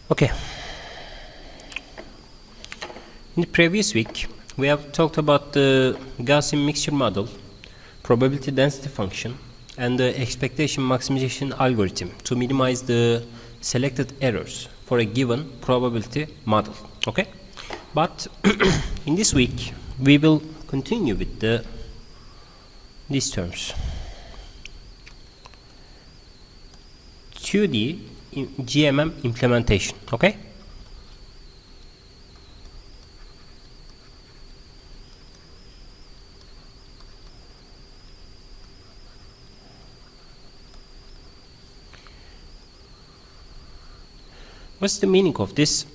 Okay. In the previous week, we have talked about the Gaussian mixture model, probability density function, and the expectation maximization algorithm to minimize the selected errors for a given probability model. Okay, but in this week we will continue with these terms. 2D GMM implementation. Okay. What's the meaning of this?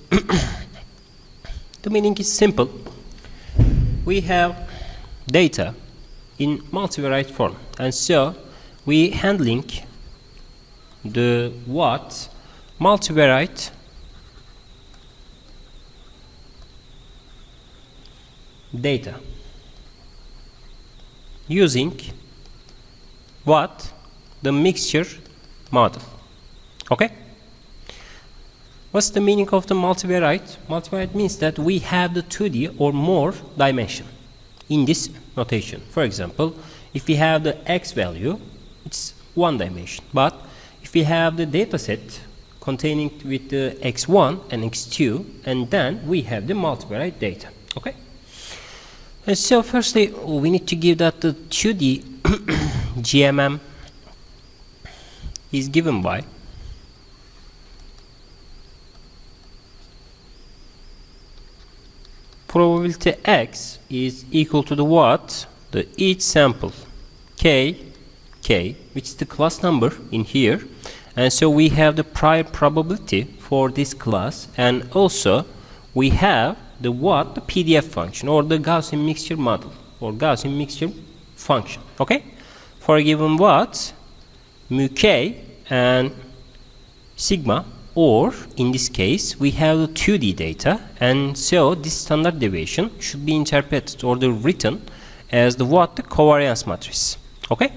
The meaning is simple. We have data in multivariate form, and so we handling the what multivariate data using what the mixture model. Okay. What's the meaning of the multivariate? Multivariate means that we have the 2D or more dimension in this notation. For example, if we have the x value, it's one dimension. But if we have the data set containing with the x1 and x2, and then we have the multivariate data. Okay? And so firstly, we need to give that the 2D GMM is given by probability x is equal to the what? The each sample k, which is the class number in here, and so we have the prior probability for this class, and also we have the what? The PDF function or the Gaussian mixture model or Gaussian mixture function. Okay, for a given what? Mu k and sigma. Or in this case we have the 2D data, and so this standard deviation should be interpreted or written as the what? The covariance matrix. Okay,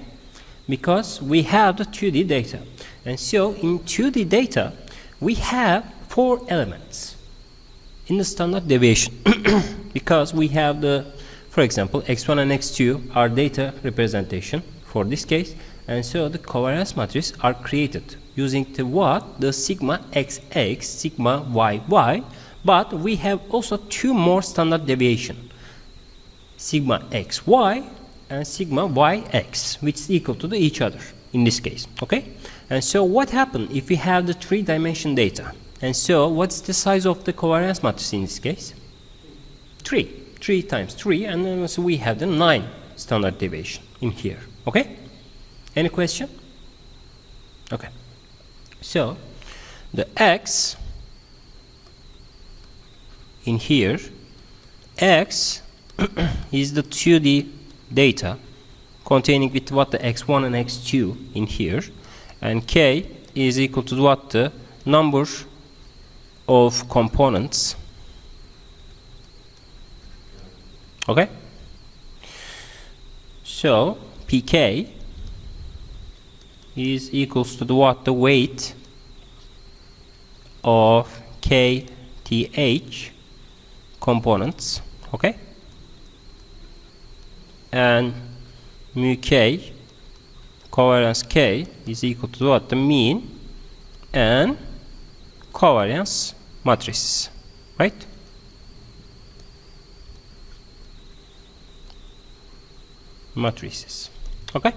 because we have the 2D data, and so in 2D data we have 4 elements in the standard deviation because we have the, for example, x1 and x2 are data representation for this case, and so the covariance matrices are created using the what? The sigma xx, sigma yy, but we have also 2 more standard deviation, sigma xy and sigma yx, which is equal to each other in this case. Okay, and so what happens if we have the 3-dimension data? And so what's the size of the covariance matrix in this case? 3 times 3, and then so we have the 9 standard deviation in here. Okay, any question? Okay. So the x in here, x is the 2D data containing with what? The x1 and x2 in here, and k is equal to what? The number of components. Okay, so pk is equals to the what? The weight of kth components. Okay, and mu k, covariance k, is equal to what? The mean and covariance matrices, right? Matrices. Okay,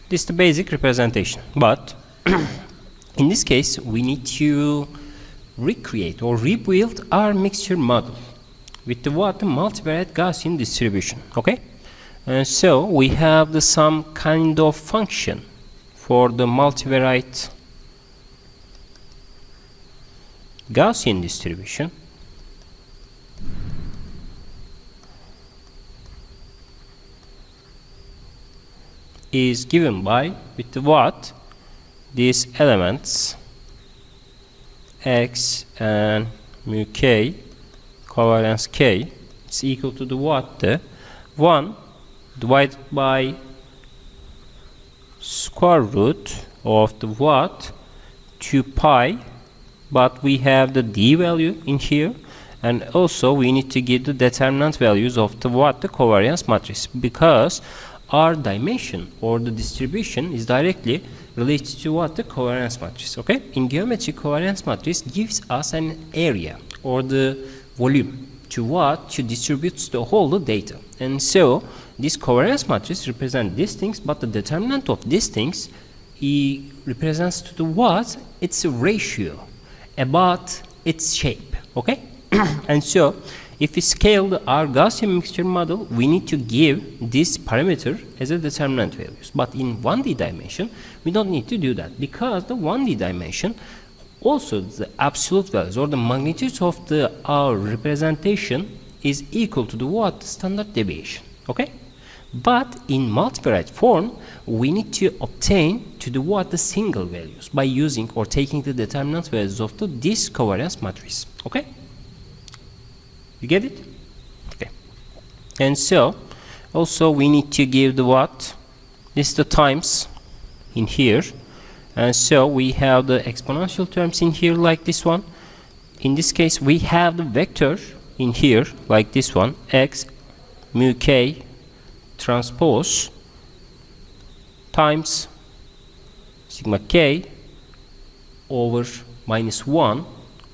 this is the basic representation, but in this case we need to recreate or rebuild our mixture model with the what? The multivariate Gaussian distribution. Okay, and so we have the some kind of function for the multivariate Gaussian distribution is given by with the what? These elements x and mu k, covariance k, is equal to the what? The 1 divided by square root of the what? 2 pi but we have the d value in here, and also we need to give the determinant values of the covariance matrix, because our dimension or the distribution is directly related to the covariance matrix. Okay, in geometry, covariance matrix gives us an area or the volume to distribute the whole data, and so this covariance matrix represents these things, but the determinant of these things represents to the it's a ratio about its shape. Okay. And so if we scale our Gaussian mixture model, we need to give this parameter as a determinant values, but in 1D dimension we don't need to do that, because the 1D dimension also the absolute values or the magnitude of our representation is equal to the standard deviation. Okay. But in multivariate form, we need to obtain to the single values by using or taking the determinant values of this covariance matrix. Okay, you get it? Okay. And so also we need to give the this the times in here, and so we have the exponential terms in here like this one. In this case we have the vector in here like this one, x mu k transpose times sigma k over -1,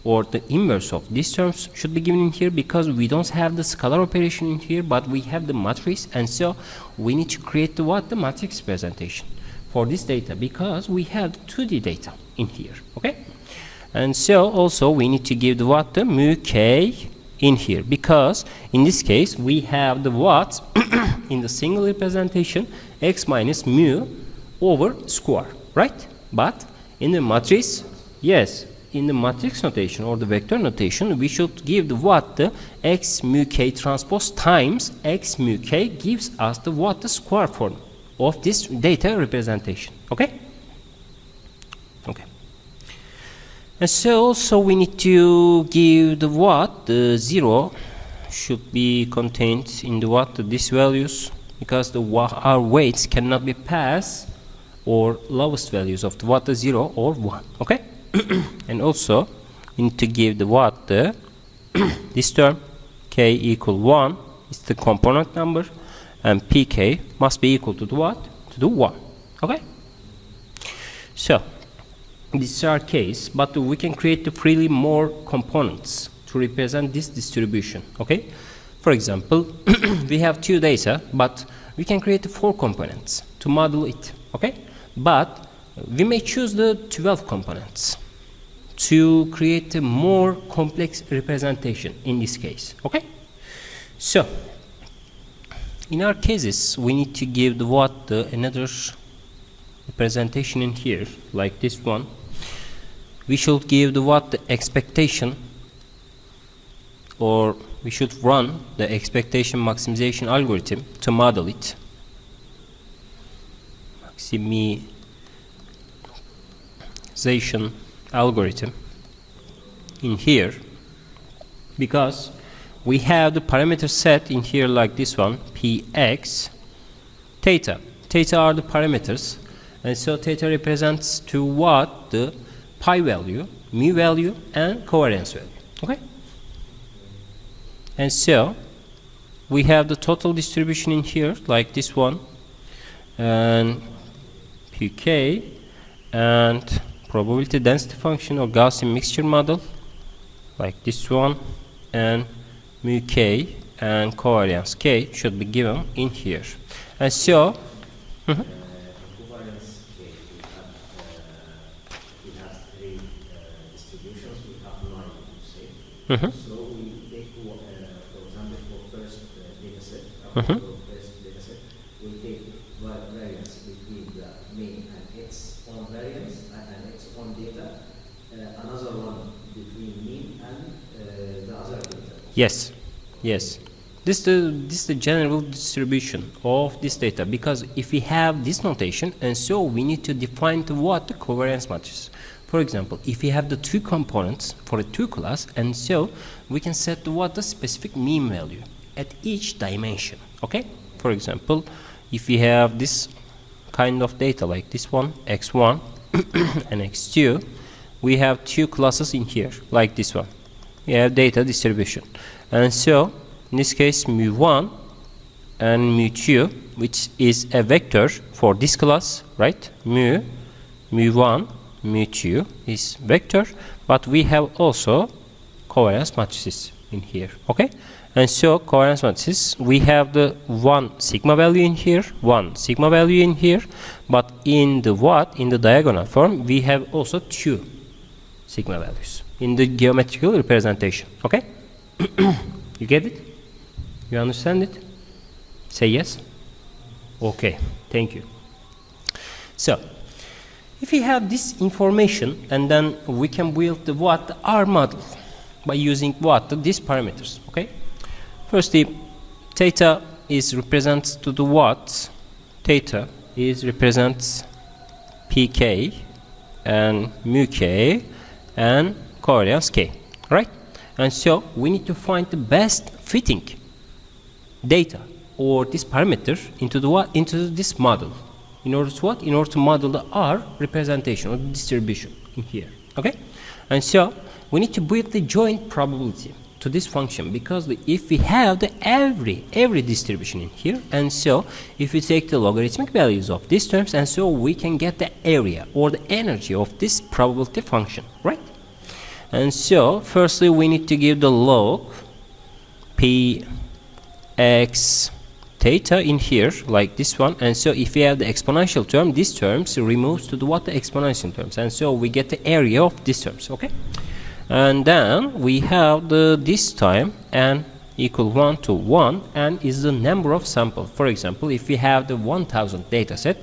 or the inverse of these terms should be given in here, because we don't have the scalar operation in here, but we have the matrix, and so we need to create the matrix representation for this data, because we have 2D data in here. Okay, and so also we need to give the mu k in here, because in this case we have the in the single representation x minus mu over square, right? But in the matrix, yes, in the matrix notation or the vector notation, we should give the x mu k transpose times x mu k gives us the square form of this data representation. Okay. Okay. And so also we need to give the 0 should be contained in these values, because our weights cannot be passed or lowest values of the 0 or 1. Okay. And also we need to give the this term k equal 1 is the component number, and pk must be equal to the 1. Okay. So this is our case, but we can create freely more components to represent this distribution. Okay. For example, we have 2 data, but we can create 4 components to model it. Okay. But we may choose the 12 components to create a more complex representation in this case. Okay. So in our cases we need to give another representation in here like this one. We should give the expectation, or we should run the expectation maximization algorithm to model it. Maximization algorithm in here, because we have the parameter set in here like this one, px, theta. Theta are the parameters, and so theta represents to the pi value, mu value, and covariance value. Okay. And so we have the total distribution in here like this one, and pk, and probability density function or Gaussian mixture model like this one, and mu k and covariance k should be given in here. And so covariance k, we have 3 distributions. We have 9, you say. So we take, for example, for first data set, we take variance between the mean and its own variance and its own data, another one between mean and the other data. yes, yes. This is the general distribution of this data, because if we have this notation, and so we need to define the covariance matrix. For example, if we have the 2 components for a 2 class, and so we can set the specific mean value at each dimension. Okay. For example, if we have this kind of data like this one, x1 and x2, we have two classes in here, like this one. We have data distribution. And so, in this case, mu1 and mu2, which is a vector for this class, right? mu1, mu2 is vector, but we have also covariance matrices in here, okay? And so covariance matrices, we have the one sigma value in here, one sigma value in here, but in the in the diagonal form, we have also two sigma values in the geometrical representation, okay? You get it? You understand it? Say yes. Okay, thank you. So, if we have this information, and then we can build the R model by using these parameters, okay? Firstly, theta is represents to the theta is represents pk and mu k and covariance k, right? And so we need to find the best fitting data or this parameter into the into this model. In order to In order to model the R representation or distribution in here, okay? And so we need to build the joint probability to this function, because if we have the every distribution in here, and so if we take the logarithmic values of these terms, and so we can get the area or the energy of this probability function, right? And so firstly we need to give the log p x theta in here, like this one. And so if we have the exponential term, these terms removes to the the exponential terms, and so we get the area of these terms, okay? And then we have this time n equal 1 to 1, n is the number of samples. For example, if we have the 1000 data set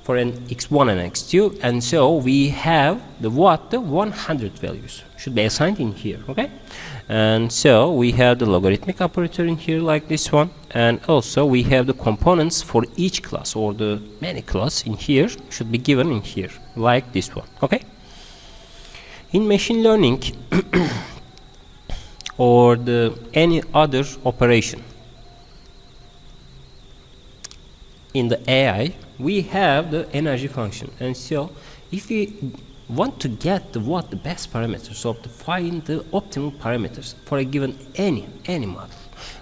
for an x1 and x2, and so we have the 100 values should be assigned in here, okay? And so we have the logarithmic operator in here, like this one, and also we have the components for each class, or the many class in here should be given in here, like this one, okay? In machine learning or any other operation in the AI, we have the energy function. And so if we want to get the best parameters, or to find the optimal parameters for a given any model,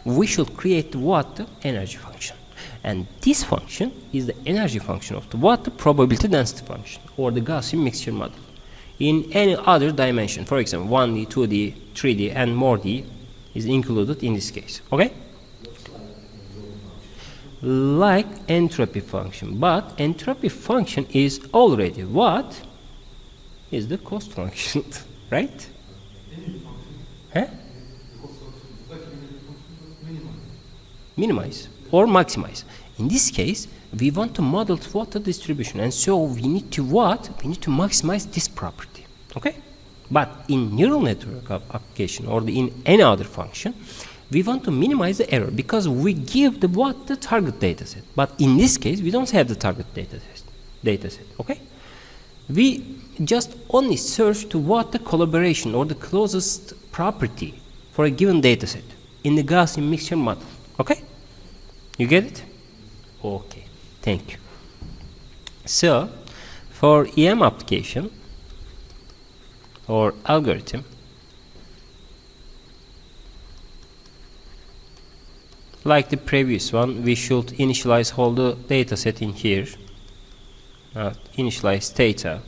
we should create the energy function. And this function is the energy function of the probability density function, or the Gaussian mixture model in any other dimension. For example, 1D, 2D, 3D, and more D is included in this case, okay? Like entropy function, but entropy function is already is the cost function, right? Huh? Minimize or maximize. In this case, we want to model the distribution, and so we need to we need to maximize this property, okay? But in neural network application, or in any other function, we want to minimize the error, because we give the target data set. But in this case, we don't have the target data set, okay? We just only search to the collaboration or the closest property for a given data set in the Gaussian mixture model, okay? You get it? Okay, thank you. So, for EM application or algorithm, like the previous one, we should initialize all the data set in here. Initialize theta,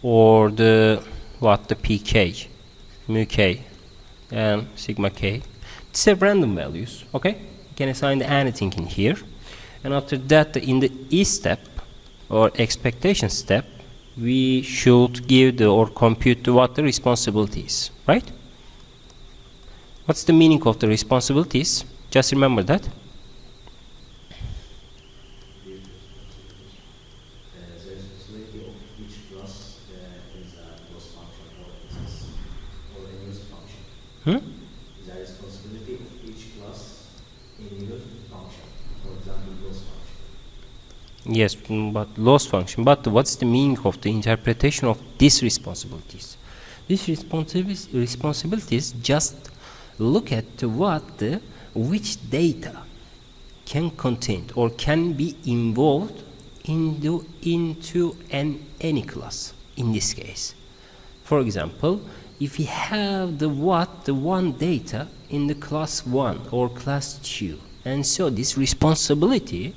or the pk, mu k, and sigma k. These are random values, okay? You can assign anything in here. And after that, in the E step, or expectation step, we should give or compute the responsibilities, right? What's the meaning of the responsibilities? Just remember that. The responsibility of each class is a loss function or a use function. The responsibility of each class in use function, for example, loss function. Yes, but loss function. But what's the meaning of the interpretation of these responsibilities? These responsibilities just look at which data can contain or can be involved into any class in this case. For example, if we have the one data in the class 1 or class 2, and so this responsibility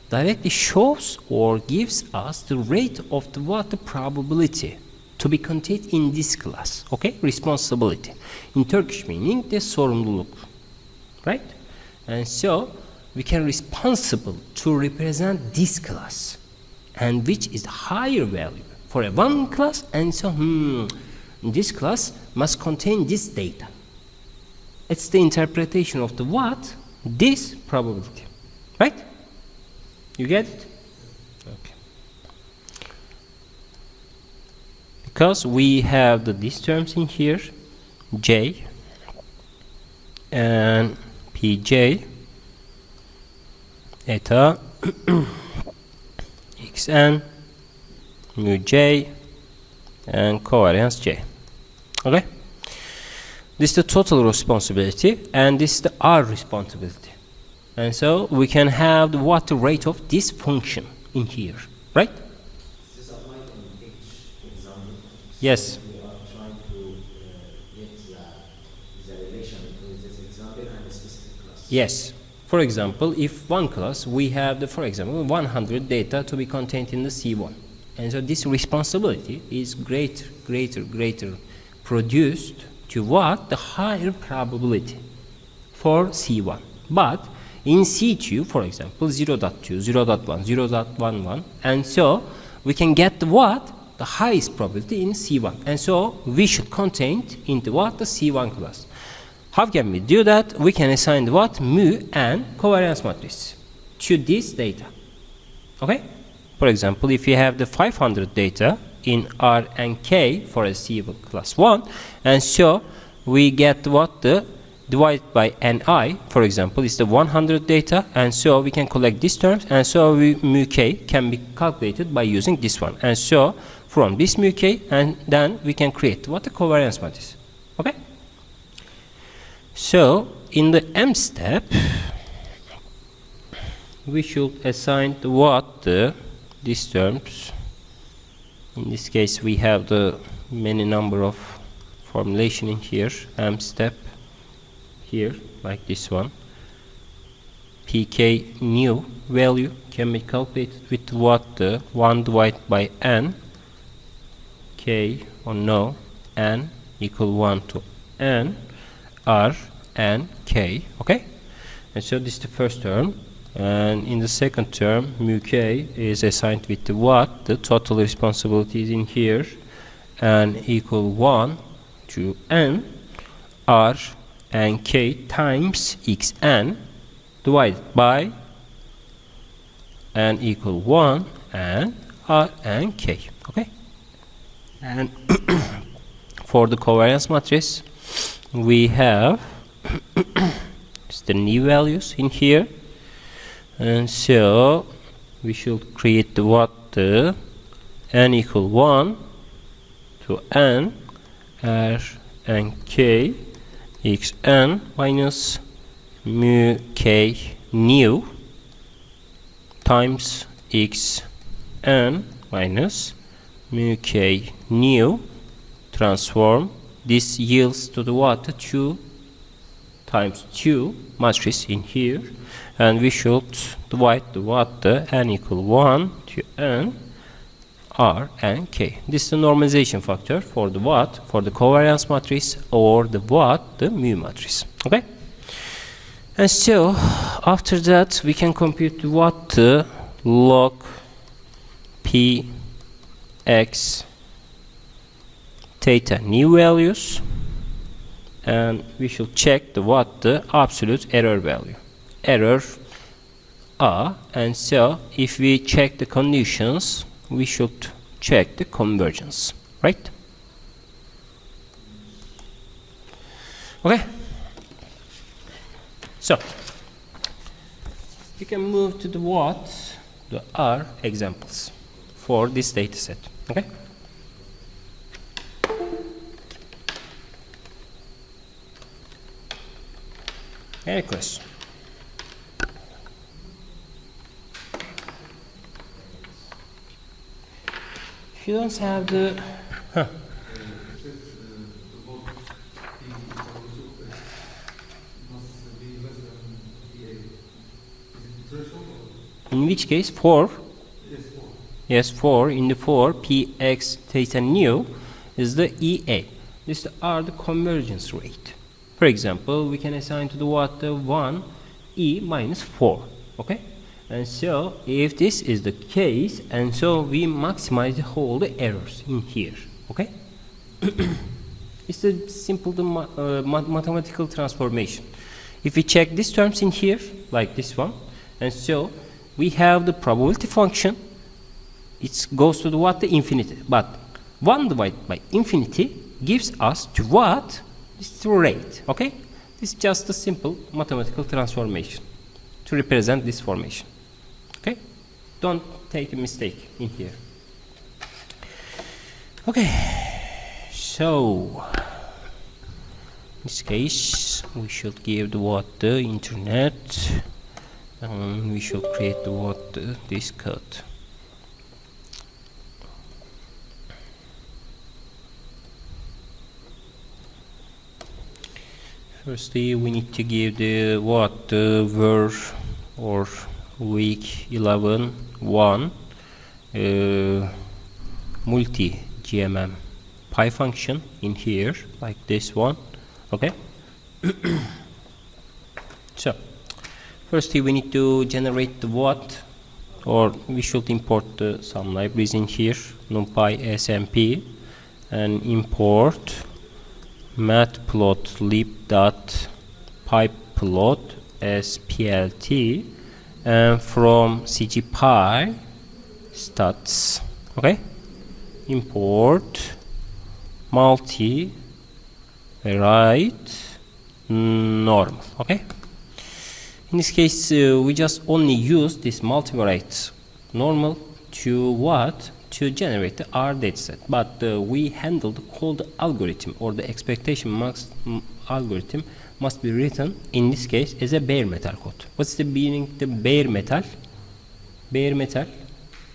directly shows or gives us the rate of the probability to be contained in this class. Okay, responsibility in Turkish meaning the sorumluluk, right? And so we can responsible to represent this class, and which is higher value for a one class, and so this class must contain this data. It's the interpretation of this probability, right? You get it? Okay. Because we have these terms in here, J and Pj, eta, Xn, mu J, and covariance J. Okay? This is the total responsibility, and this is the R responsibility. And so we can have the rate of this function in here, right? This is applied in each example. Yes. We are trying to get the relation between this example and a specific class. Yes. For example, if one class we have for example 100 data to be contained in the C1, and so this responsibility is greater produced to the higher probability for C1. But in C2, for example, 0.2, 0.1, 0.11, and so we can get the highest probability in C1, and so we should contain into the C1 class. How can we do that? We can assign mu and covariance matrix to this data. Okay? For example, if you have the 500 data in R and K for a C class 1, and so we get the divided by Ni, for example, is the 100 data, and so we can collect these terms, and so mu K can be calculated by using this one, and so from this mu K, and then we can create the covariance matrix. Okay? So in the M step, we should assign these terms. In this case, we have the many number of formulation in here. M step here, like this one. Pk new value can be calculated with 1 divided by n, k or no, n equal 1 to n, r and k. Okay, and so this is the first term, and in the second term mu k is assigned with the total responsibility is in here, n equal 1 to n, r and k times xn divided by n equal 1 and r and k. Okay, and for the covariance matrix we have the new values in here, and so we should create the n equal 1 to n r and k xn minus mu k new times xn minus mu k new transform. This yields to the 2 times 2 matrix in here, and we should divide the n equal 1 to n r and k. This is the normalization factor for the for the covariance matrix or the mu matrix. Okay, and so after that we can compute the log p x theta new values, and we should check the absolute error value, error a, and so if we check the conditions we should check the convergence, right? Okay, so we can move to the R examples for this data set. Okay, any question? If you don't have the In which case 4? Yes, 4. In the 4, px theta nu is the EA. These are the convergence rate. For example, we can assign to the what the 1 E minus 4. Okay? And so if this is the case, and so we maximize all the errors in here. Okay? It's a simple mathematical transformation. If we check these terms in here, like this one, and so we have the probability function. It goes to the what? The infinity. But 1 divided by infinity gives us to what? This rate. Okay? This is just a simple mathematical transformation to represent this formation. Okay? Don't take a mistake in here. Okay. So in this case we should give the what? The internet. We should create the what? This code. Firstly, we need to give the what? The ver or week 11-1 multi GMM pi function in here, like this one. Okay. So firstly, we need to generate the what, or we should import some libraries in here, numpy smp, and import matplotlib.pyplot splt, and from cgpy stats. Okay, import multivariate normal. Okay. In this case, we just only use this multivariate normal to what? To generate our dataset. But we handle the called algorithm, or the expectation algorithm must be written in this case as a bare metal code. What's the meaning? The bare metal. Bare metal.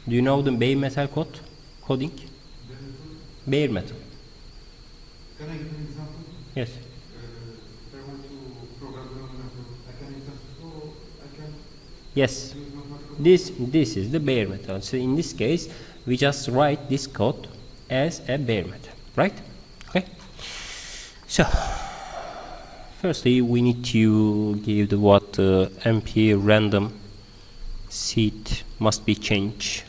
Do you know the bare metal code? Coding. Bare metal. Can I give an example? Yes. If I want to program the method, I can use that, or I can Yes. use mathematical. This is the bare metal. So in this case, we just write this code as a bare metal, right? Okay. So firstly, we need to give the what mp random seed must be changed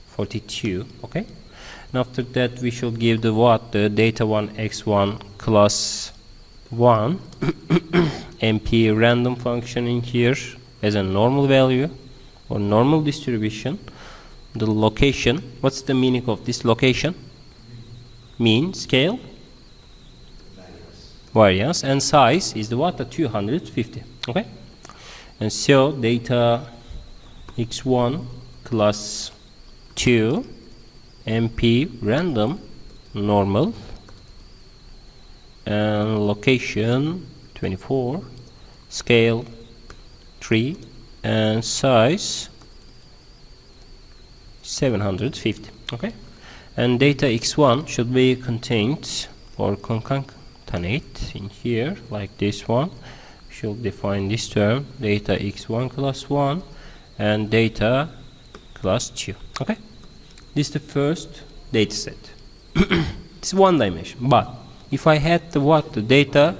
42. Okay. And after that, we should give the what? The data1 x1 class 1 mp random function in here as a normal value or normal distribution. The location, what's the meaning of this location? Mean, scale, variance, and size is the what? The 250. Okay. And so data x1 class 2 mp random normal, and location 24, scale 3, and size 750. Okay. And data x1 should be contained or concatenate in here, like this one. We should define this term, data x1 class 1 and data class 2. Okay. This is the first data set. It's one dimension. But if I had the what? The data.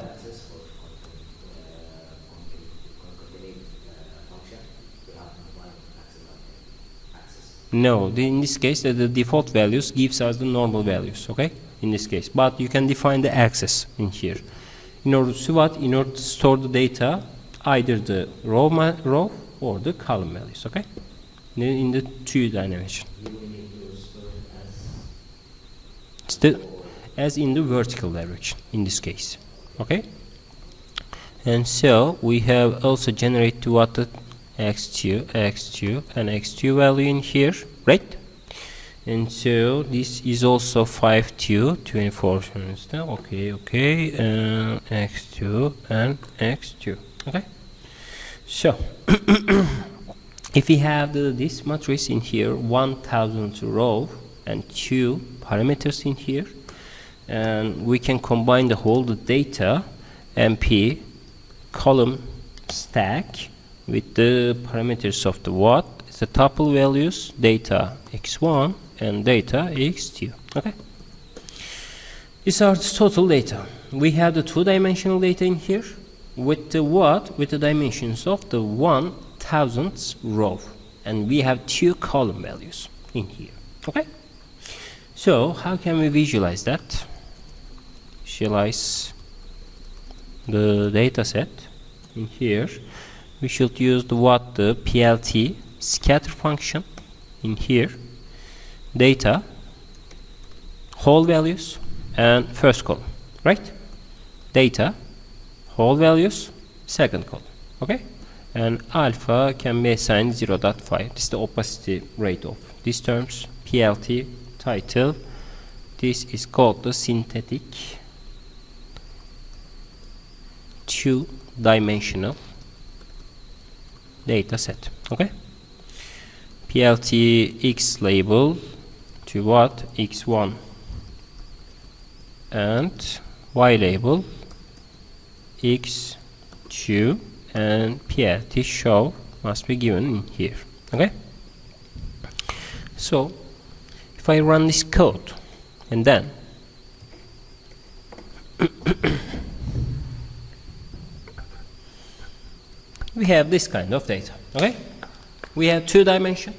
No, in this case the default values gives us the normal values, okay? In this case, but you can define the access in here. In order to what? In order to store the data, either the row or the column values, okay? In the two dimension. It's as in the vertical direction in this case, okay? And so we have also generated what? The x2, and x2 value in here, right? And so this is also 5 2 24. Okay, x2 and x2. Okay. So if we have this matrix in here, 1000 row and 2 parameters in here, and we can combine the whole data MP column stack with the parameters of the what, the tuple values, data x1 and data x2. Okay, these are the total data. We have the two-dimensional data in here with the what, with the dimensions of the 1000th row, and we have two column values in here. Okay, so how can we visualize that? Visualize the data set in here. We should use the what, the PLT scatter function in here, data whole values and first column, right? Data whole values, second column. Okay, and alpha can be assigned 0.5. This is the opacity rate of these terms. PLT title, this is called the synthetic two-dimensional data set. Okay, PLT x label to what, x1, and y label x2, and PLT show must be given in here. Okay, so if I run this code and then we have this kind of data. Okay, we have two dimension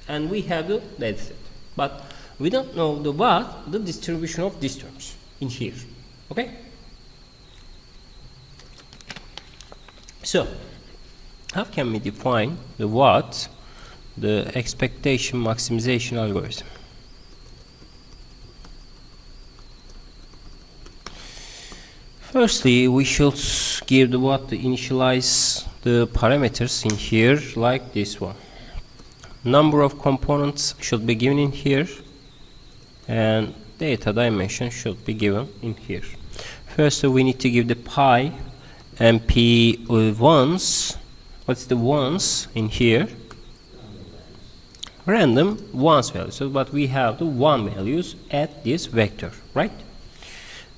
and we have the data set, but we don't know the what, the distribution of these terms in here. Okay, so how can we define the what, the expectation maximization algorithm? Firstly, we should give the what, the initialize the parameters in here like this one. Number of components should be given in here, and data dimension should be given in here. First, we need to give the pi MP ones. What's the ones in here? Random ones values. So, but we have the one values at this vector, right?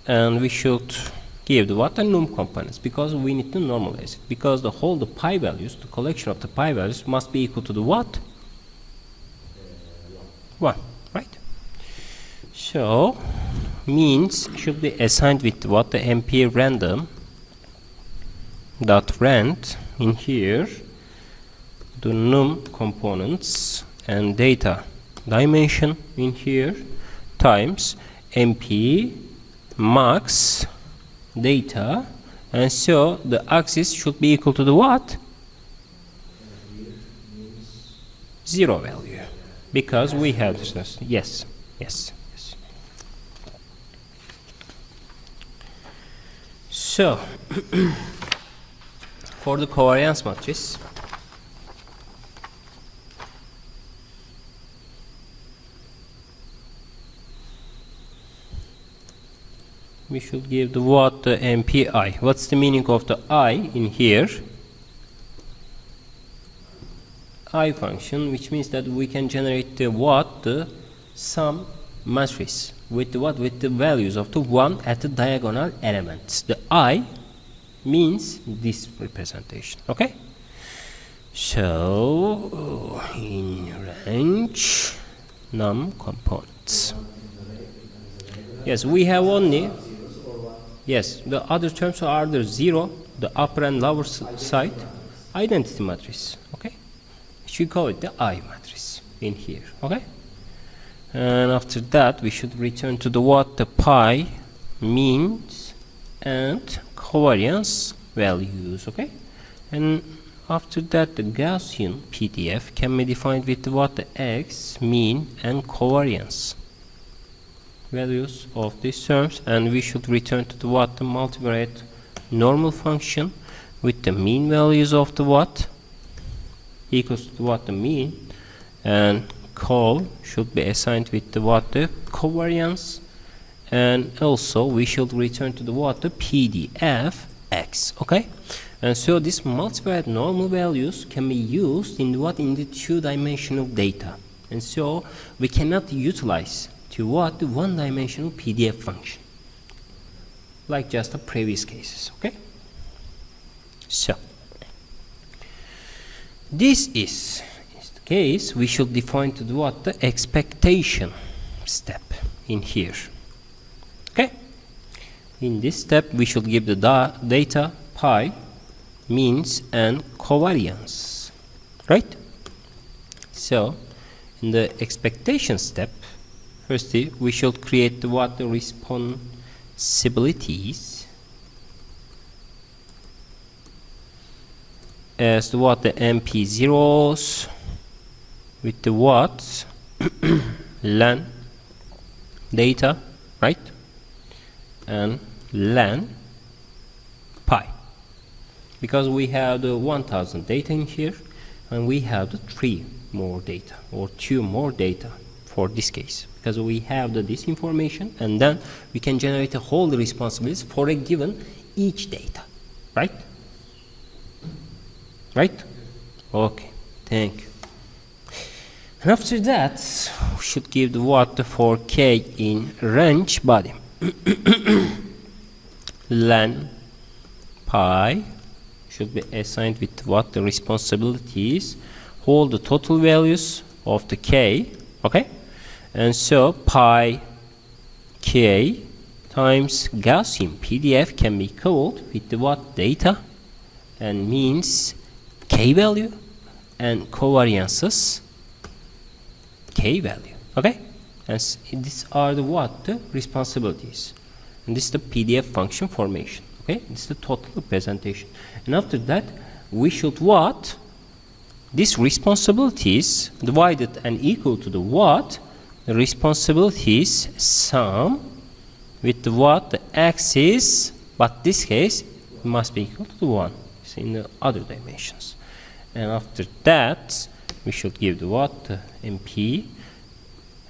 And we should give the what, the num components, because we need to normalize it, because the whole the pi values, the collection of the pi values must be equal to the what? 1, right? So means should be assigned with what, the MP random dot rand in here, the num components and data dimension in here times MP max data, and so the axis should be equal to the what? 0 value, because we have this. Yes, yes, yes. So for the covariance matrix, we should give the what, the MPI. What's the meaning of the I in here? I function, which means that we can generate the what, the sum matrix with the what, with the values of the 1 at the diagonal elements. The I means this representation. Okay, so in range num components, yes, we have only, yes, the other terms are the 0, the upper and lower side identity matrix. Okay, we call it the I matrix in here. Okay, and after that we should return to the what, the pi means and covariance values. Okay, and after that the Gaussian PDF can be defined with the what, the x, mean and covariance values of these terms, and we should return to the what, the multivariate normal function with the mean values of the what equals to what, the mean, and call should be assigned with the what, the covariance, and also we should return to the what, the PDF x. Okay, and so these multivariate normal values can be used in what, in the two-dimensional data, and so we cannot utilize to what? The one-dimensional PDF function, like just the previous cases. Okay. So this is the case. We should define to do what? The expectation step in here. Okay. In this step, we should give the data pi, means, and covariance. Right? So in the expectation step, firstly, we should create the what? The responsibilities as the what? The MP zeros with the what? len data, right? And len pi. Because we have the 1000 data in here, and we have the 3 more data or 2 more data for this case, because we have this information, and then we can generate a whole responsibilities for a given each data, right? Right? Okay, thank you. And after that, we should give the what for k in range body. Len pi should be assigned with what? The responsibilities, hold the total values of the k, okay? And so pi k times Gaussian PDF can be called with the what? Data and means k value and covariances k value, okay? And these are the what? The responsibilities. And this is the PDF function formation, okay? This is the total representation. And after that, we should what? These responsibilities divided and equal to the what? The responsibilities sum with the what? The axis, but this case must be equal to the 1. It's in the other dimensions. And after that, we should give the what? The MP,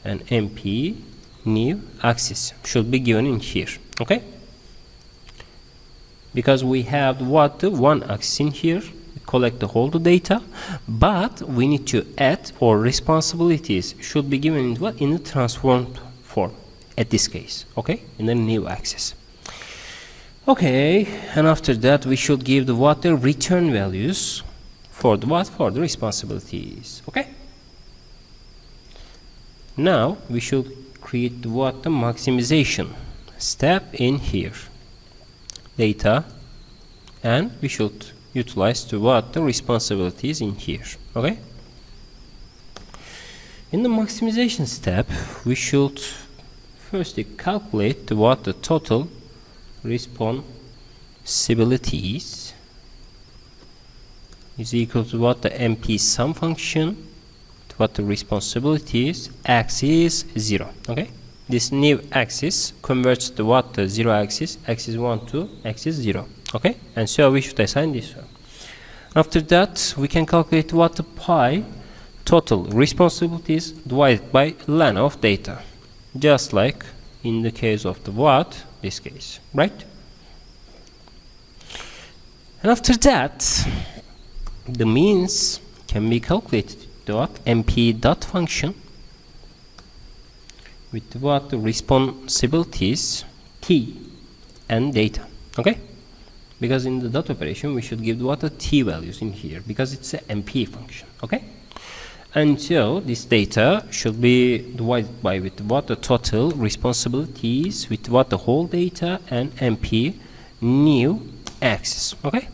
and MP new axis should be given in here, okay? Because we have what? The one axis in here, we collect the whole data, but we need to add, or responsibilities should be given in what? In the transformed form at this case, okay? In the new axis. Okay, and after that we should give the what? The return values for the what? For the responsibilities, okay? Now we should create the what? The maximization step in here. Data, and we should utilize the what? The responsibilities in here, okay? In the maximization step, we should firstly calculate the what? The total responsibilities is equal to what? The MP sum function, to what? The responsibilities axis 0, okay? This new axis converts the what? The 0 axis, axis 1 to axis 0, okay? And so we should assign this one. After that, we can calculate what? The pi total responsibilities divided by len of data, just like in the case of the what? This case, right? And after that, the means can be calculated to what? MP dot function with what? The responsibilities t and data, okay? Because in the dot operation we should give what? The t values in here, because it's an MP function, okay? And so this data should be divided by with what? The total responsibilities with what? The whole data and MP new axis, okay?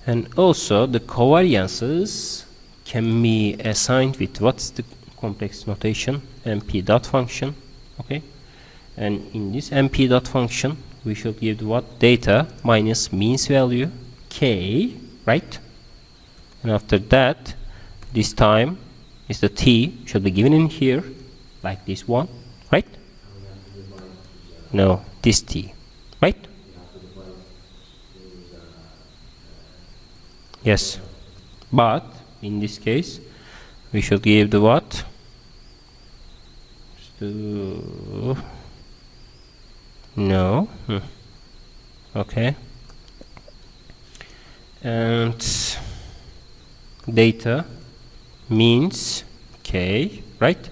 And also the covariances can be assigned with what's the complex notation? MP dot function, okay? And in this MP dot function we should give the what? Data minus means value k, right? And after that, this time is the t should be given in here, like this one, right? No, this t, right? Yes, but in this case we should give the what? No. Okay. And data means k, right?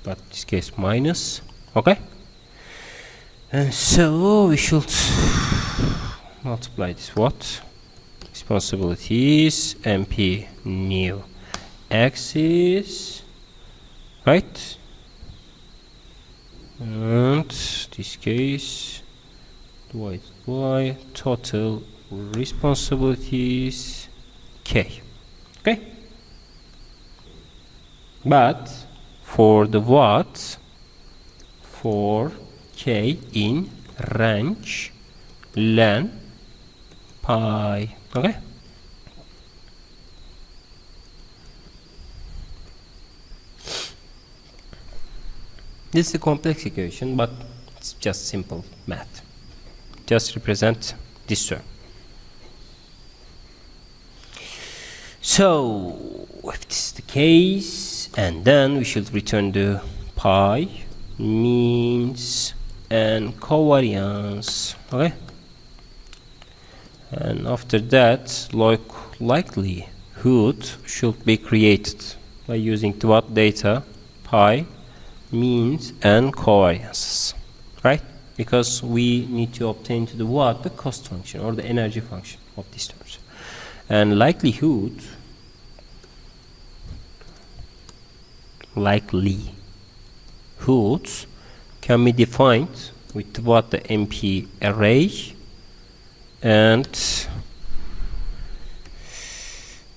but in this case minus. Okay, and so we should multiply this what responsibilities mp new axis, right, and this case divided by total responsibilities k. Okay, but for the what, for k in range len pi. Okay, this is a complex equation, but it's just simple math. Just represent this term. So if this is the case, and then we should return the pi, means and covariance. Okay, and after that likelihood should be created by using the what data, pi, means and covariances, right? Because we need to obtain to the what, the cost function or the energy function of these terms. And likelihoods can be defined with what, the MP array and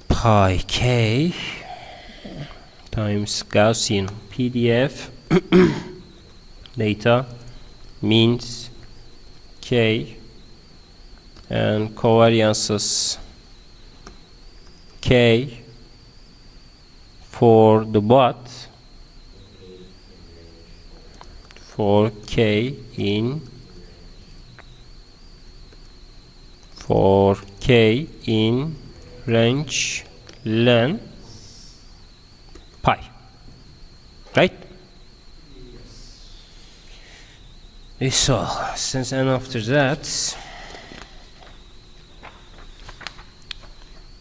pi k times Gaussian PDF data means k and covariances k for the what, for k in range len pi, right? So since, and after that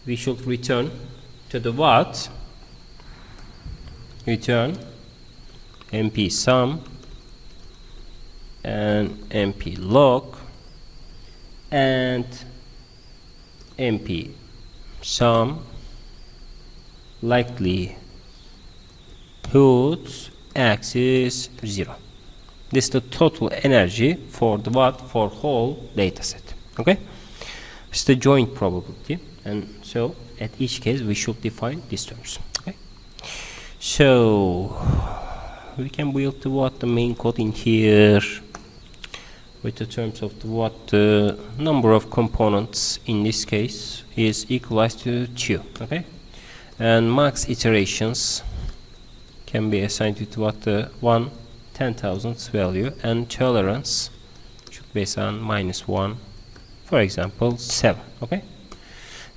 we should return to the what, return mp sum and mp log and mp sum likelihood axis 0. This is the total energy for the what, for whole data set. Okay, it's the joint probability, and so at each case we should define these terms. Okay, so we can build the what, the main code in here with the terms of the what, the number of components in this case is equalized to 2. Okay, and max iterations can be assigned to what, the 1/10,000th value, and tolerance should be assigned -1, for example 7. Okay,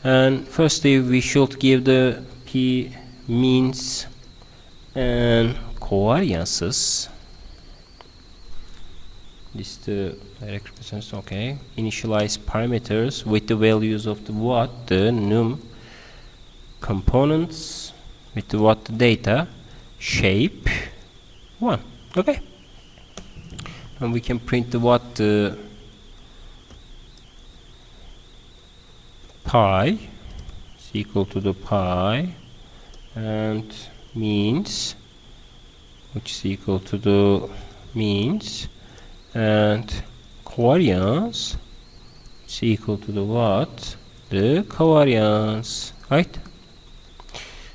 and firstly we should give the p means and covariances. This is the direct representation. Okay, initialize parameters with the values of the what, the num components with the what, the data shape 1. Okay, and we can print the what, the pi is equal to the pi and means, which is equal to the means, and covariance is equal to the what, the covariance, right?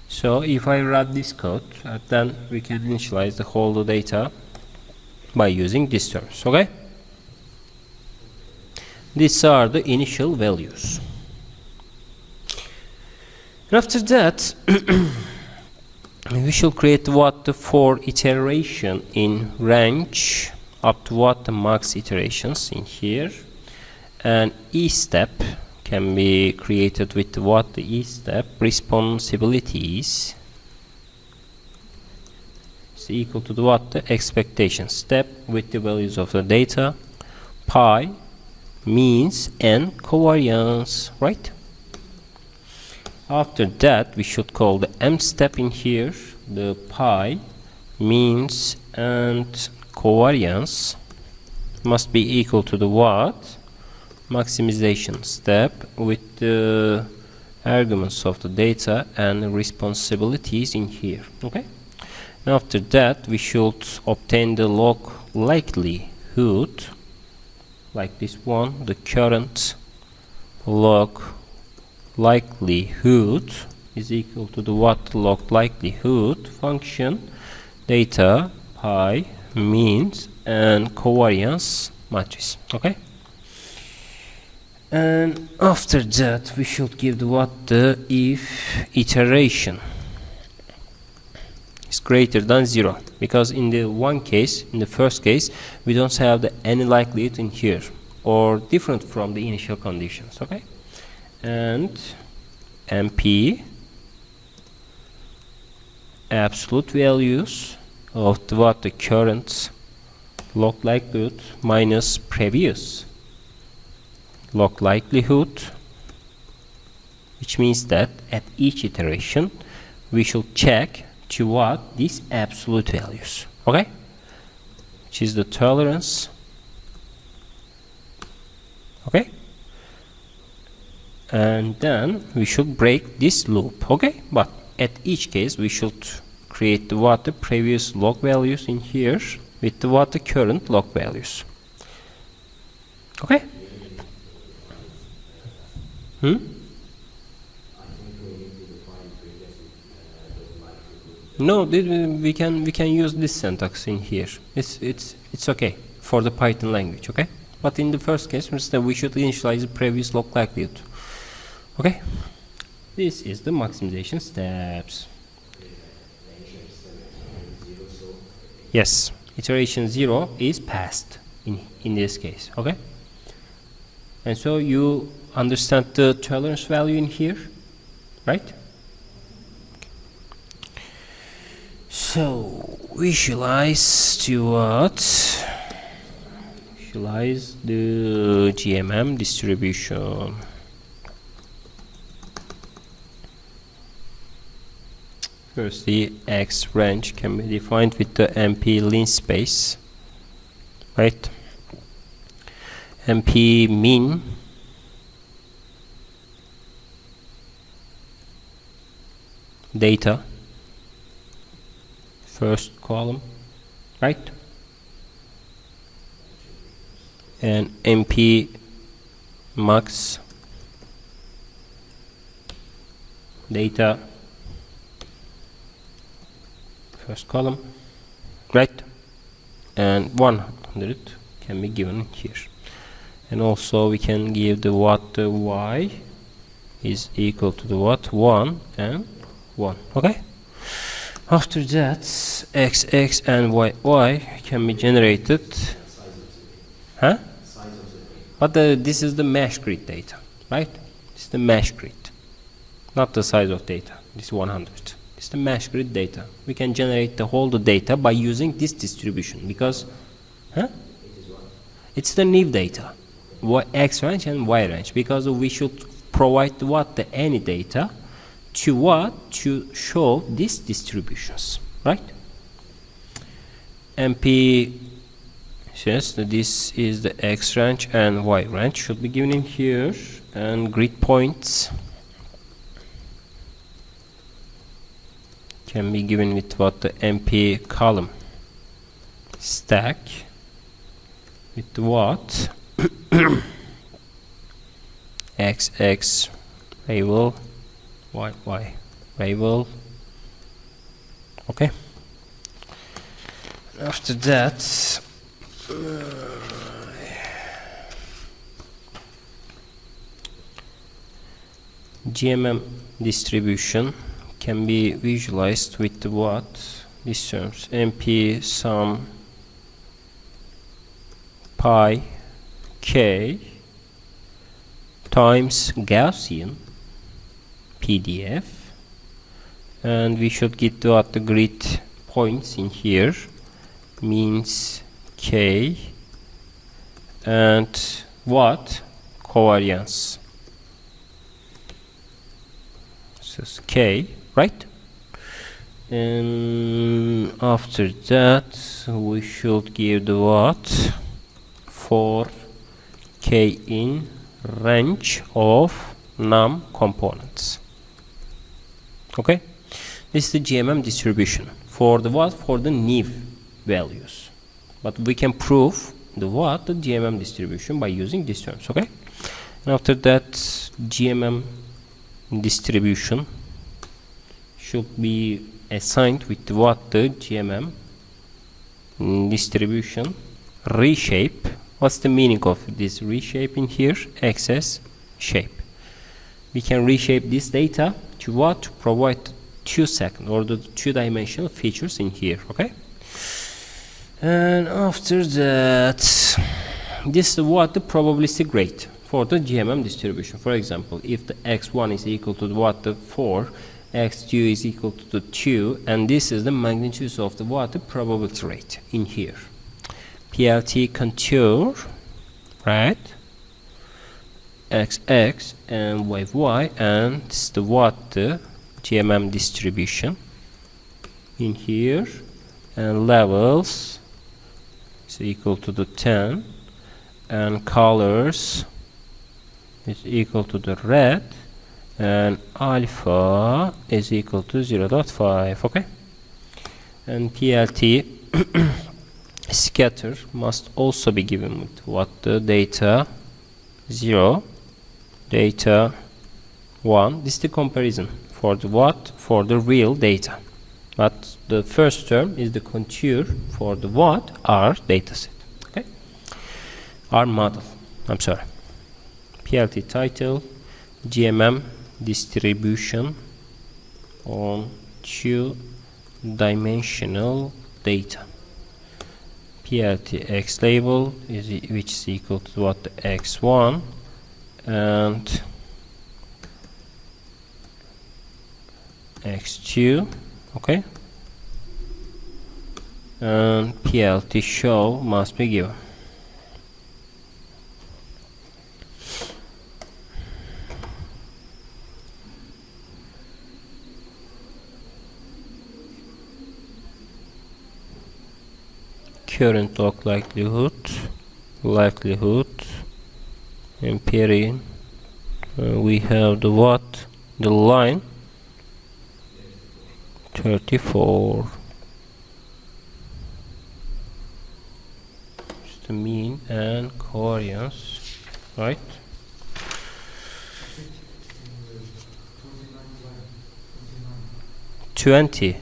So if I run this code, then we can initialize the whole data by using these terms. Okay, these are the initial values, and after that we should create what, the for iteration in range up to what, the max iterations in here, and e step can be created with what, the e step responsibilities is equal to the what, the expectation step with the values of the data, pi, means and covariance, right? After that we should call the m step in here, the pi means and covariance must be equal to the what? Maximization step with the arguments of the data and responsibilities in here. Okay. And after that, we should obtain the log likelihood, like this one, the current log likelihood is equal to the what? Log likelihood function data pi means and covariance matrix. Okay. And after that, we should give the what? The if iteration is greater than 0, because in the first case, we don't have any likelihood in here, or different from the initial conditions. Okay. And MP absolute values of the current log likelihood minus previous log likelihood, which means that at each iteration we should check to what? These absolute values. Okay, which is the tolerance. Okay, and then we should break this loop. Okay, but at each case we should create the previous log values in here with the current log values. Okay. No, we can use this syntax in here. It's okay for the Python language. Okay, but in the first case, we should initialize the previous log likelihood. Okay, this is the maximization steps. Yes, iteration 0 is passed in this case. Okay, and so you understand the tolerance value in here, right? So visualize to what? Visualize the GMM distribution. First, the X range can be defined with the MP linspace, right? MP mean data, first column, right? And MP max data, first column, right? And 100 can be given here. And also we can give the y is equal to the 1 and 1. Okay. After that, x and y can be generated. Huh? But this is the mesh grid data, right? This is the mesh grid, not the size of data. This is 100. It's the mesh grid data. We can generate the whole data by using this distribution because, it's the new data, x range and y range, because we should provide any data to show these distributions, right? MP says that this is the x range and y range should be given in here, and grid points can be given with the MP column stack with what x label y label. Okay, after that GMM distribution can be visualized with the these terms MP sum pi k times Gaussian PDF, and we should get the grid points in here means k and covariance, so k, right? And after that we should give the what for k in range of num components. Okay, this is the GMM distribution for the what, for the new values, but we can prove the what, the GMM distribution by using these terms. Okay, and after that GMM distribution should be assigned with what, the GMM distribution reshape. What's the meaning of this reshape in here? Access shape. We can reshape this data to what? To provide 2-second or the 2-dimensional features in here. Okay, and after that this is what, the probabilistic rate for the GMM distribution. For example, if the x1 is equal to the what, the 4, x2 is equal to the 2, and this is the magnitude of the what, the probability rate in here. PLT contour, right, xx and y, and this is the what, the GMM distribution in here, and levels is equal to the 10, and colors is equal to the red, and alpha is equal to 0.5. okay, and PLT scatter must also be given with what, the data 0, data 1. This is the comparison for the what, for the real data, but the first term is the contour for the what, our dataset. Okay, our model, I'm sorry. PLT title, GMM distribution on 2-dimensional data. PLT x label is which is equal to what, the x1, and x2. okay, and PLT show must be given. Current log likelihood, and period. We have the what, the line 34. It's the mean and covariance, right? $20.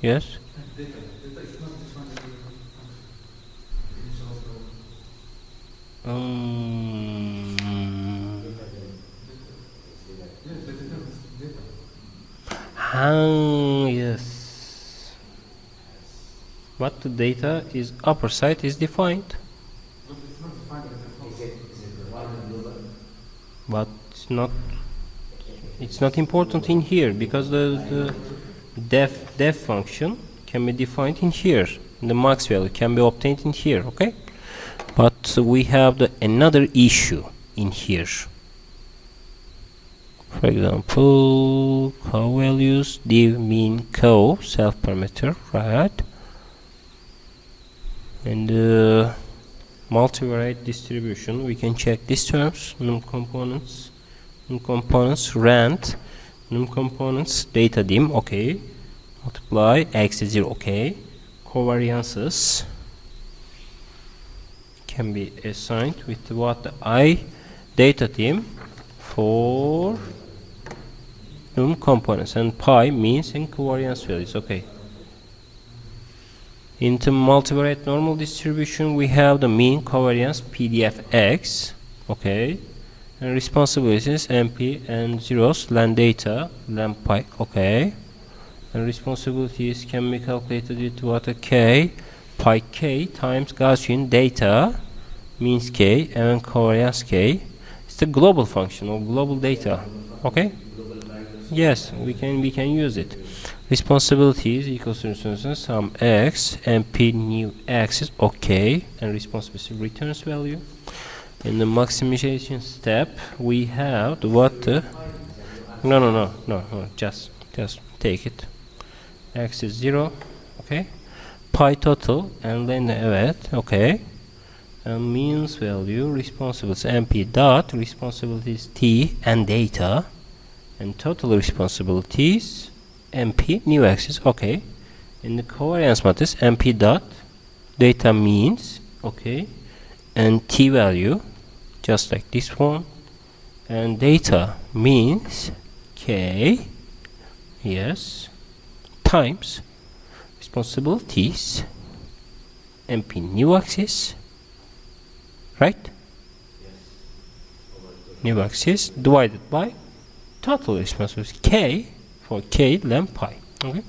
Yes. Yes. What the data is upper side is defined, but it's not important in here because the def function can be defined in here. The max value can be obtained in here. Okay, but we have another issue in here. For example, cow values, div mean cow self parameter, right? And the multivariate distribution, we can check these terms: num components, rand, num components, data dim, okay, multiply x is 0, okay, covariances can be assigned with what, the I data dim for num components, and pi means and covariance values. Okay, into multivariate normal distribution we have the mean, covariance, pdf(x), okay, and responsibilities mp and zeros, len data, len pi, okay, and responsibilities can be calculated with what, a k, pi k times Gaussian data means k and covariance k. It's the global function or global data. Okay, yes, we can use it. Responsibilities equals to some x, mp new x is okay, and responsibility returns value. In the maximization step, we have no. Just take it. X is 0. Okay. Pi total and then evet. Okay. And means value responsibilities MP dot responsibilities T and data and total responsibilities MP new axis. Okay. In the covariance matrix MP dot data means okay and T value just like this one and data means K yes times responsibilities MP new axis right new axis divided by total responsibilities K for K lamp pi. Okay,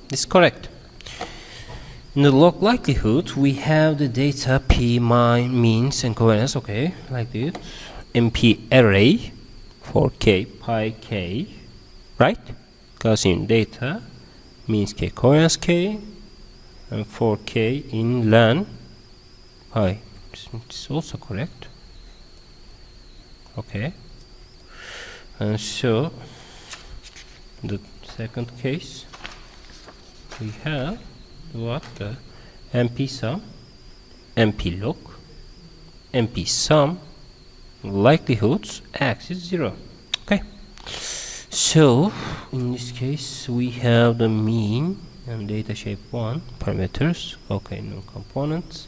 this is correct. In the log likelihood, we have the data P means and covariance. Okay, like this. MP array for K pi K, right? Gaussian data means K covariance K, and for K in len pi. This is also correct. Okay, and so the second case we have what the MP sum, MP log, MP sum, likelihoods X is 0. Okay, so in this case we have the mean and data shape 1 parameters. Okay, no components,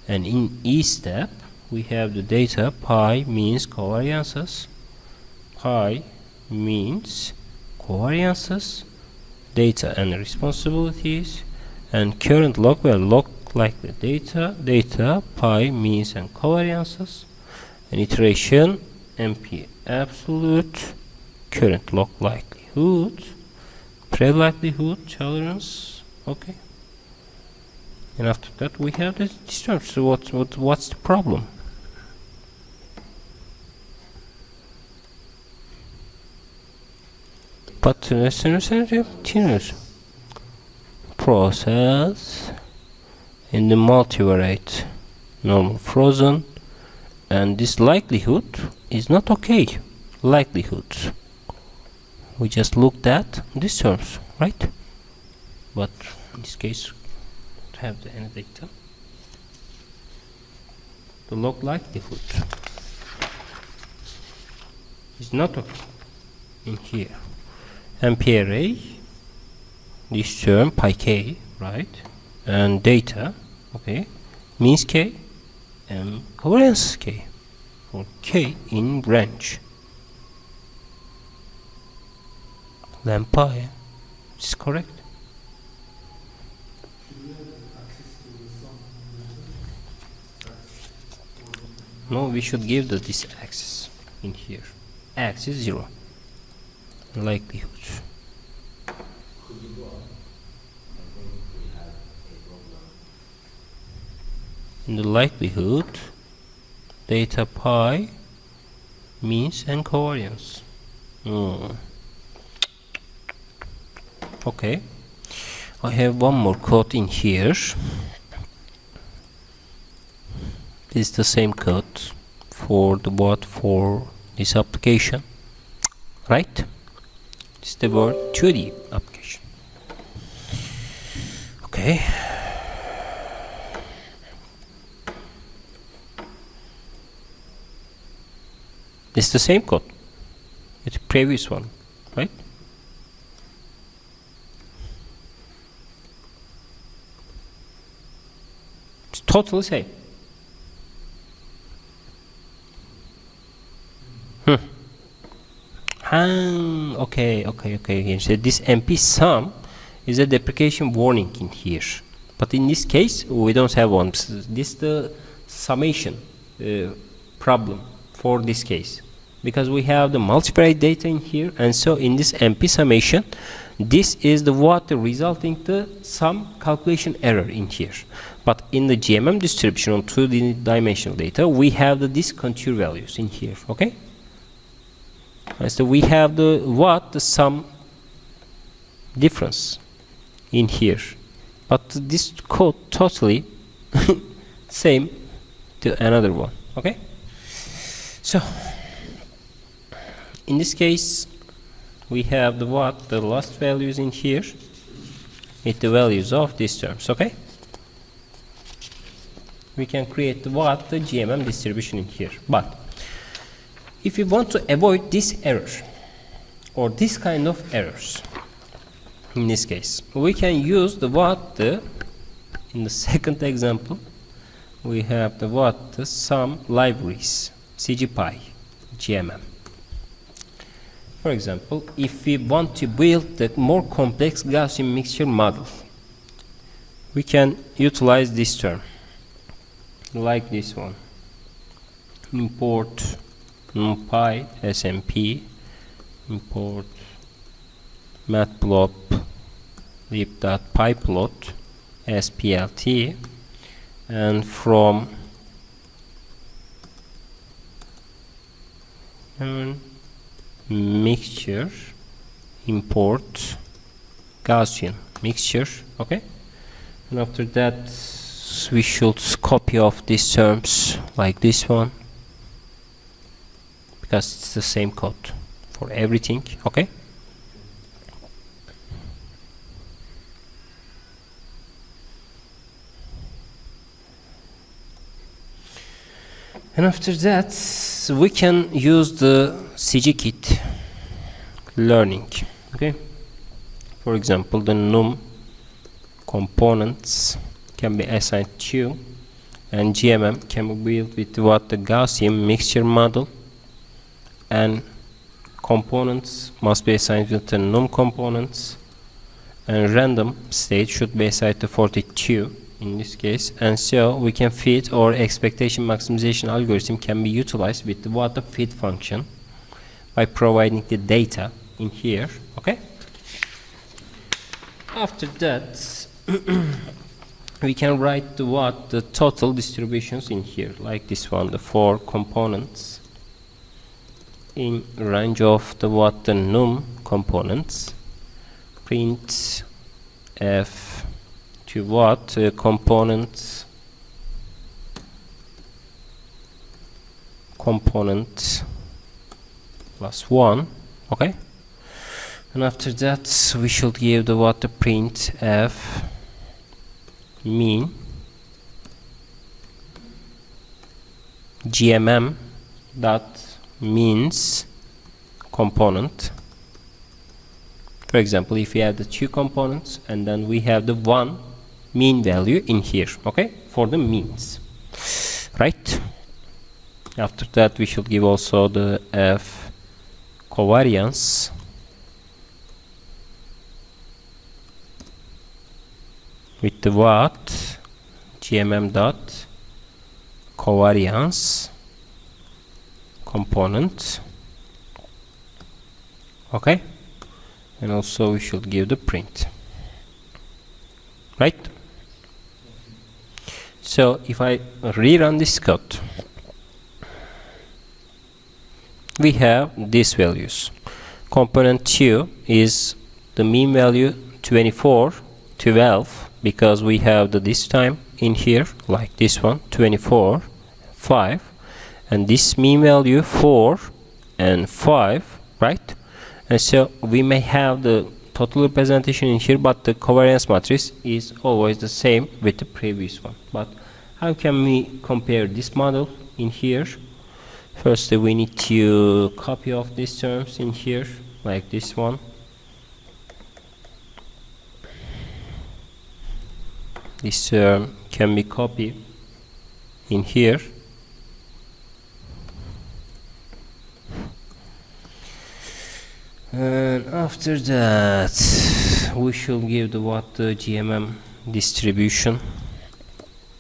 and in E step we have the data pi means covariances, pi means covariances, data and responsibilities, and current log value log like the data pi means and covariances, and iteration MP absolute, current log likelihood, pre-likelihood, tolerance. Okay, and after that we have this term. So what's the problem? But process in the multivariate normal frozen, and this likelihood is not okay. Likelihoods we just looked at these terms, right? But in this case don't have any data. The log likelihood is not okay in here. MP array, this term pi k, right, and data, okay, means k and covariance k for k in range lamp pi is correct. No, we should give this axis in here. X is 0. Likelihood. In the likelihood, data pi means and covariance. Okay, I have one more code in here. This is the same code for the board for this application, right? This is the word 2D application. Okay. It's the same code. It's the previous one, right? It's totally same. Okay. So this MP sum is a deprecation warning in here, but in this case we don't have one. This is the summation problem for this case, because we have the multivariate data in here, and so in this MP summation, this is the what resulting the some calculation error in here. But in the GMM distribution on 2-dimensional data, we have the discontinuous values in here. Okay. And so we have the sum difference in here, but this code totally same to another one. Okay, so in this case we have the what, the last values in here with the values of these terms. Okay, we can create the what, the GMM distribution in here. But if we want to avoid this error or this kind of errors, in this case we can use the what, the in the second example we have the what, the some libraries, CGPy, GMM. For example, if we want to build the more complex Gaussian mixture model, we can utilize this term, like this one. Import NumPy SMP, import matplotlib lib.pyplot splt, and from mixture import Gaussian mixture. Okay, and after that we should copy of these terms like this one, because it's the same code for everything. Okay, and after that we can use the CGKit learning. Okay, for example, the num components can be assigned to, and GMM can be built with what, the Gaussian mixture model, and components must be assigned with the num components, and random state should be assigned to 42 in this case. And so we can fit, or expectation maximization algorithm can be utilized with the what, the fit function, by providing the data in here. Okay, after that we can write the what, the total distributions in here, like this one, the 4 components in range of the what, the num components, print f to what, components plus 1. Okay, and after that we should give the what, the print f mean GMM dot means component. For example, if we have the 2 components and then we have the 1 mean value in here, okay, for the means, right? After that we should give also the f covariance with the what, GMM dot covariance component. Okay, and also we should give the print, right? So if I rerun this code, we have these values. Component 2 is the mean value 24, 12, because we have the this time in here, like this one, 24, 5, and this mean value 4 and 5, right? And so we may have the total representation in here, but the covariance matrix is always the same with the previous one. But how can we compare this model in here? Firstly, we need to copy of these terms in here, like this one. This term can be copied in here. And after that, we should give the what, the GMM distribution.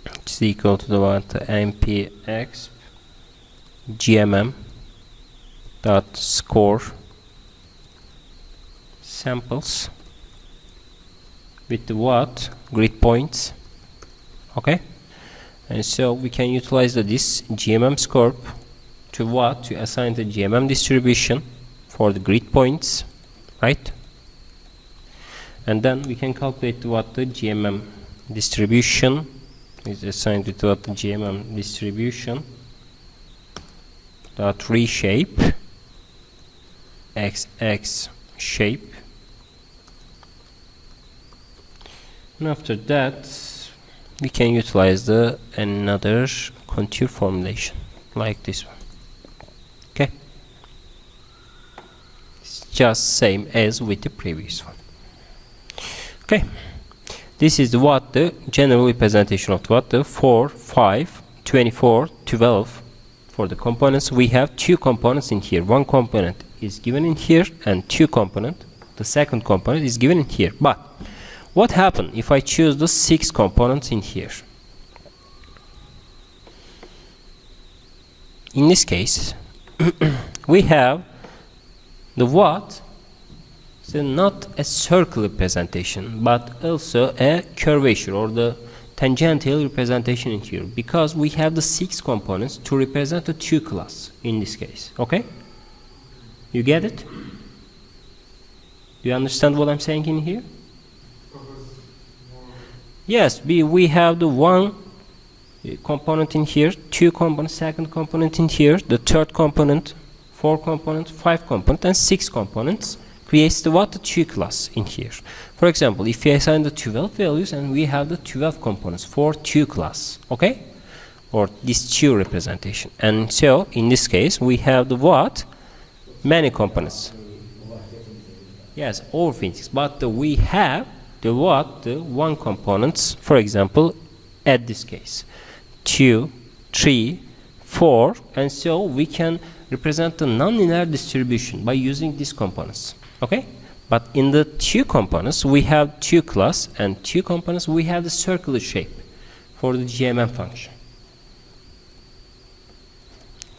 It's equal to the what, the npx GMM dot score samples with the what, grid points. Okay, and so we can utilize this GMM scope to what, to assign the GMM distribution for the grid points, right? And then we can calculate what, the GMM distribution is assigned with what the GMM distribution dot reshape XX shape, and after that we can utilize the another contour formulation like this one. Okay, it's just same as with the previous one. Okay, this is what the general representation of what the 4, 5, 24, 12 for the components. We have two components in here. One component is given in here and two component, the second component is given in here. But what happens if I choose the 6 components in here? In this case we have the what, so not a circle representation but also a curvature or the tangential representation in here, because we have the 6 components to represent the 2 class in this case. Okay, you get it? Do you understand what I'm saying in here? Yes, we have the 1 component in here, 2 components, second component in here, the third component, 4 components, 5 components, and 6 components creates the what, the 2 class in here. For example, if we assign the 12 values and we have the 12 components for 2 class, okay, or this 2 representation, and so in this case we have the what, many components. Yes, overfitting, but we have the what, the 1 components, for example, at this case 2, 3, 4, and so we can represent the nonlinear distribution by using these components. Okay, but in the 2 components we have 2 class, and 2 components we have the circular shape for the GMM function,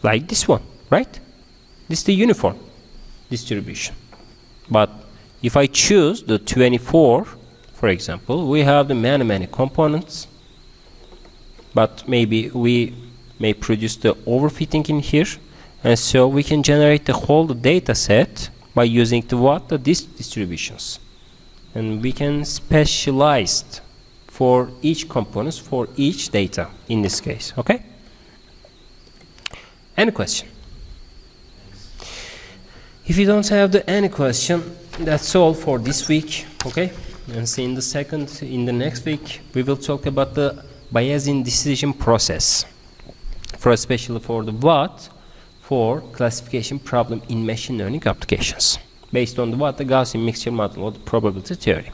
like this one, right? This is the uniform distribution. But if I choose the 24, for example, we have the many components, but maybe we may produce the overfitting in here, and so we can generate the whole data set by using the what, these distributions, and we can specialize for each components for each data in this case. Okay, any question? If you don't have any question, that's all for this week. Okay, and see in the next week we will talk about the Bayesian decision process, for especially for the what, for classification problem in machine learning applications based on the what, the Gaussian mixture model or the probability theory.